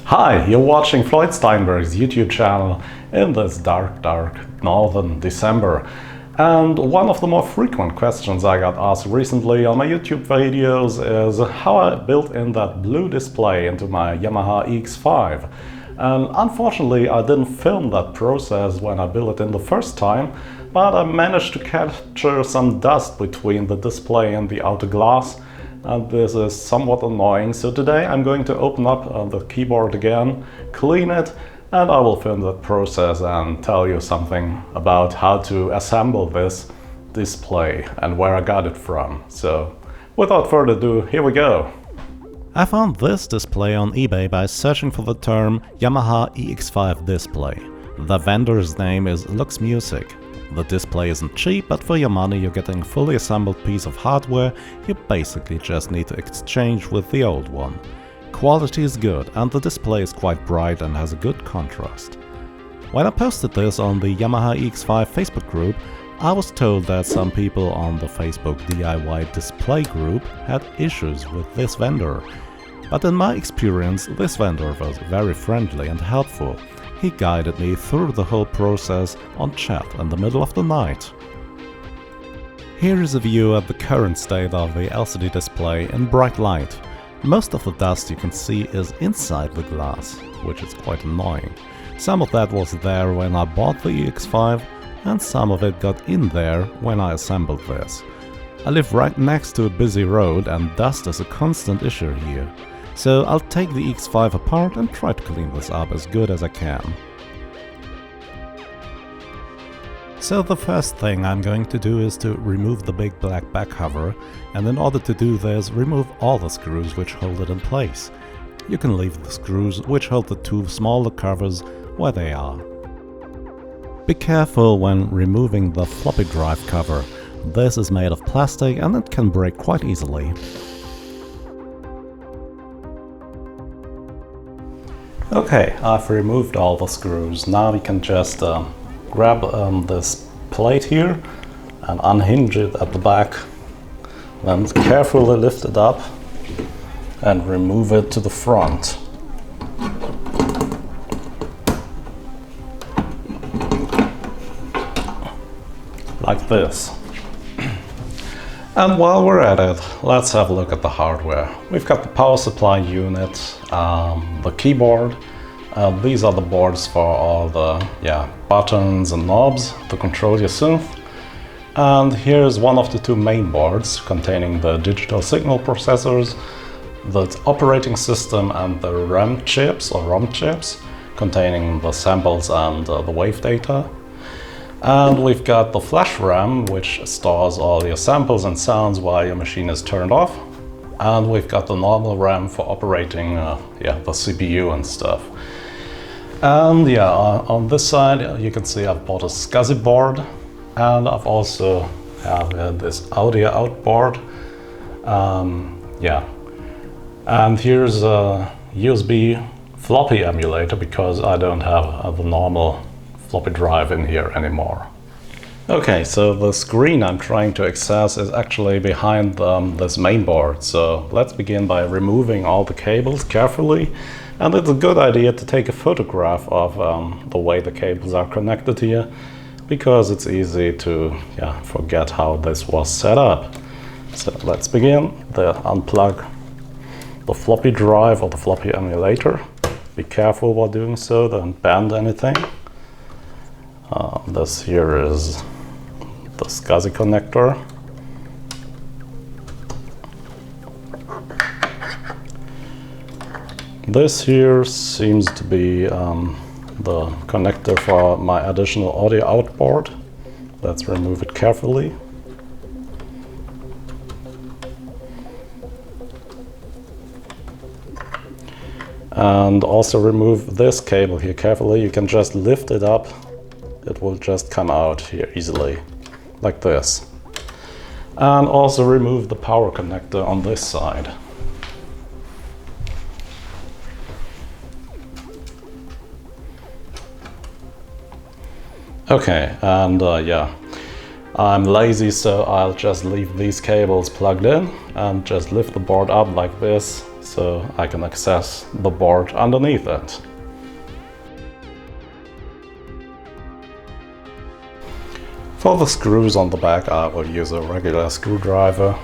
Hi, you're watching Floyd Steinberg's YouTube channel in this dark northern December. And one of the more frequent questions I got asked recently on my YouTube videos is how I built in that blue display into my Yamaha EX5. And unfortunately I didn't film that process when I built it in the first time, but I managed to capture some dust between the display and the outer glass. And this is somewhat annoying, so today I'm going to open up the keyboard again, clean it, and I will film that process and tell you something about how to assemble this display and where I got it from. So without further ado, here we go. I found this display on eBay by searching for the term Yamaha EX5 display. The vendor's name is Lux Music. The display isn't cheap, but for your money you're getting a fully assembled piece of hardware you basically just need to exchange with the old one. Quality is good and the display is quite bright and has a good contrast. When I posted this on the Yamaha EX5 Facebook group, I was told that some people on the Facebook DIY display group had issues with this vendor. But in my experience, this vendor was very friendly and helpful. He guided me through the whole process on chat in the middle of the night. Here is a view at the current state of the LCD display in bright light. Most of the dust you can see is inside the glass, which is quite annoying. Some of that was there when I bought the EX5, and some of it got in there when I assembled this. I live right next to a busy road and dust is a constant issue here. So I'll take the EX5 apart and try to clean this up as good as I can. So the first thing I'm going to do is to remove the big black back cover, and in order to do this, remove all the screws which hold it in place. You can leave the screws which hold the two smaller covers where they are. Be careful when removing the floppy drive cover. This is made of plastic and it can break quite easily. Okay, I've removed all the screws. Now we can just grab this plate here and unhinge it at the back. Then carefully lift it up and remove it to the front. Like this. And while we're at it, let's have a look at the hardware. We've got the power supply unit, the keyboard. These are the boards for all the buttons and knobs to control your synth. And here's one of the two main boards containing the digital signal processors, the operating system, and the RAM chips or ROM chips containing the samples and the wave data. And we've got the flash RAM, which stores all your samples and sounds while your machine is turned off. And we've got the normal RAM for operating the CPU and stuff. And on this side you can see I've bought a SCSI board, and I've also have this audio out board. And here's a USB floppy emulator because I don't have the normal floppy drive in here anymore. Okay, so the screen I'm trying to access is actually behind this main board. So let's begin by removing all the cables carefully. And it's a good idea to take a photograph of the way the cables are connected here, because it's easy to forget how this was set up. So let's begin. Unplug the floppy drive or the floppy emulator. Be careful while doing so, don't bend anything. This here is the SCSI connector. This here seems to be the connector for my additional audio out board. Let's remove it carefully. And also remove this cable here carefully. You can just lift it up. It will just come out here easily, like this. And also remove the power connector on this side. Okay, and I'm lazy, so I'll just leave these cables plugged in and just lift the board up like this, so I can access the board underneath it. For the screws on the back, I will use a regular screwdriver.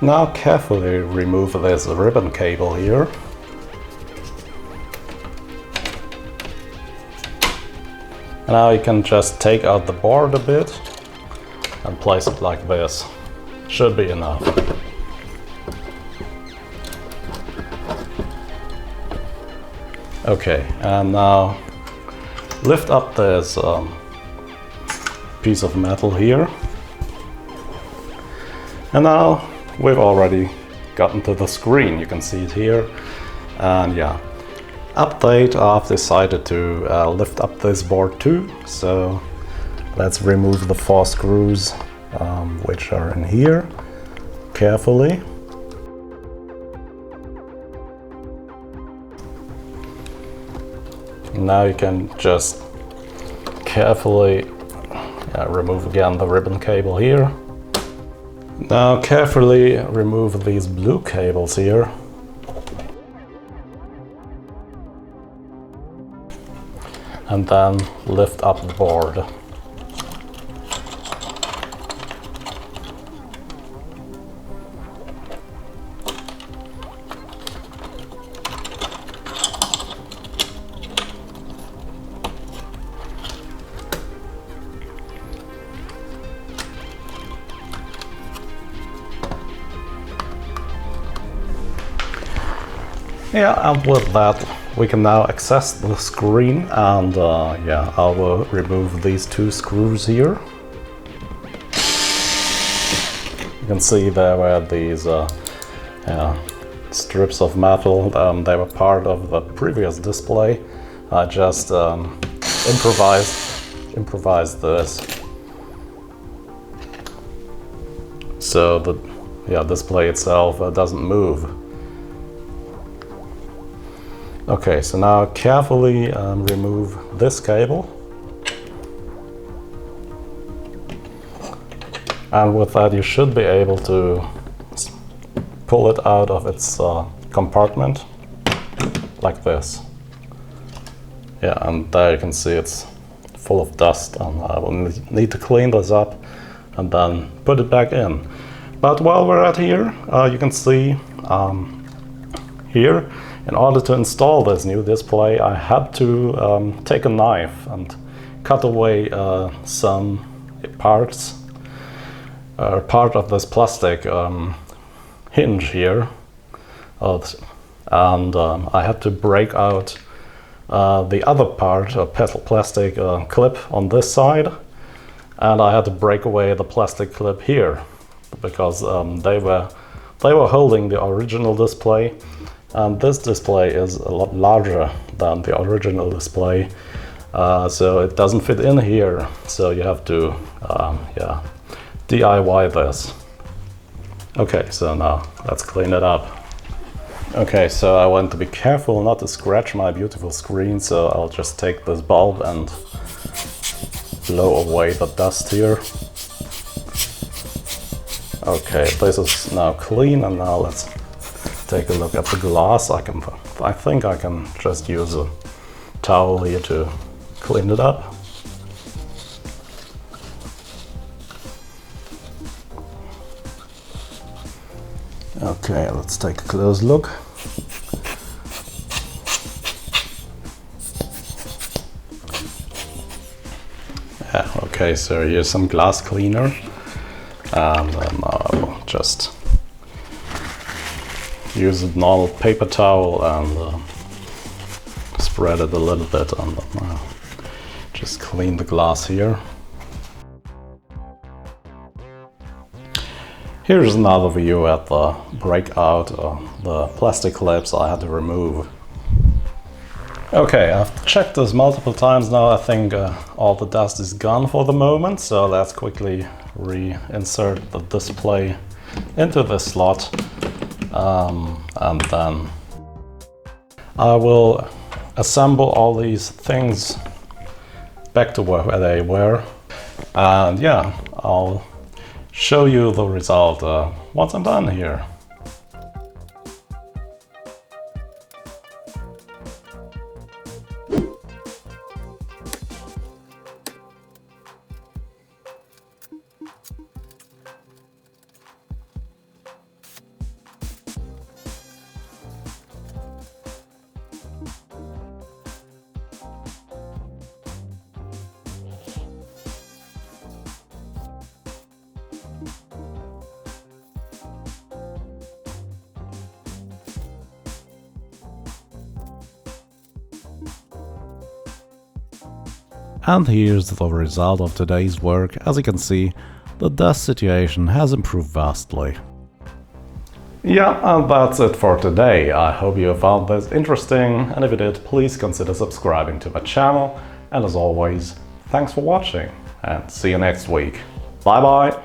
Now carefully remove this ribbon cable here. Now you can just take out the board a bit and place it like this. Should be enough. Okay, and now lift up this piece of metal here. And now we've already gotten to the screen, you can see it here. And yeah, update, I've decided to lift up this board too. So let's remove the 4 screws which are in here carefully. Now you can just carefully remove again the ribbon cable here. Now carefully remove these blue cables here. And then lift up the board. Yeah, and with that we can now access the screen, and yeah, I will remove these 2 screws here. You can see there were these strips of metal, they were part of the previous display. I just improvised this. So the display itself doesn't move. Okay, so now carefully remove this cable. And with that you should be able to pull it out of its compartment, like this. Yeah, and there you can see it's full of dust, and I will need to clean this up and then put it back in. But while we're at here, you can see here, in order to install this new display, I had to take a knife and cut away some parts, part of this plastic hinge here, and I had to break out the other part, a plastic clip on this side, and I had to break away the plastic clip here, because they were holding the original display. And this display is a lot larger than the original display, so it doesn't fit in here. So you have to DIY this. Okay, so now let's clean it up. Okay, so I want to be careful not to scratch my beautiful screen, so I'll just take this bulb and blow away the dust here. Okay, this is now clean, and now let's take a look at the glass. I think I can just use a towel here to clean it up. Okay, let's take a close look. Yeah, okay, so here's some glass cleaner, and now I will just use a normal paper towel and spread it a little bit, and just clean the glass here. Here's another view at the breakout, the plastic clips I had to remove. Okay, I've checked this multiple times now. I think all the dust is gone for the moment, so let's quickly reinsert the display into this slot. And then I will assemble all these things back to where they were. And yeah, I'll show you the result once I'm done here. And here's the result of today's work. As you can see, the dust situation has improved vastly. Yeah, and that's it for today. I hope you found this interesting, and if you did, please consider subscribing to my channel. And as always, thanks for watching, and see you next week. Bye bye!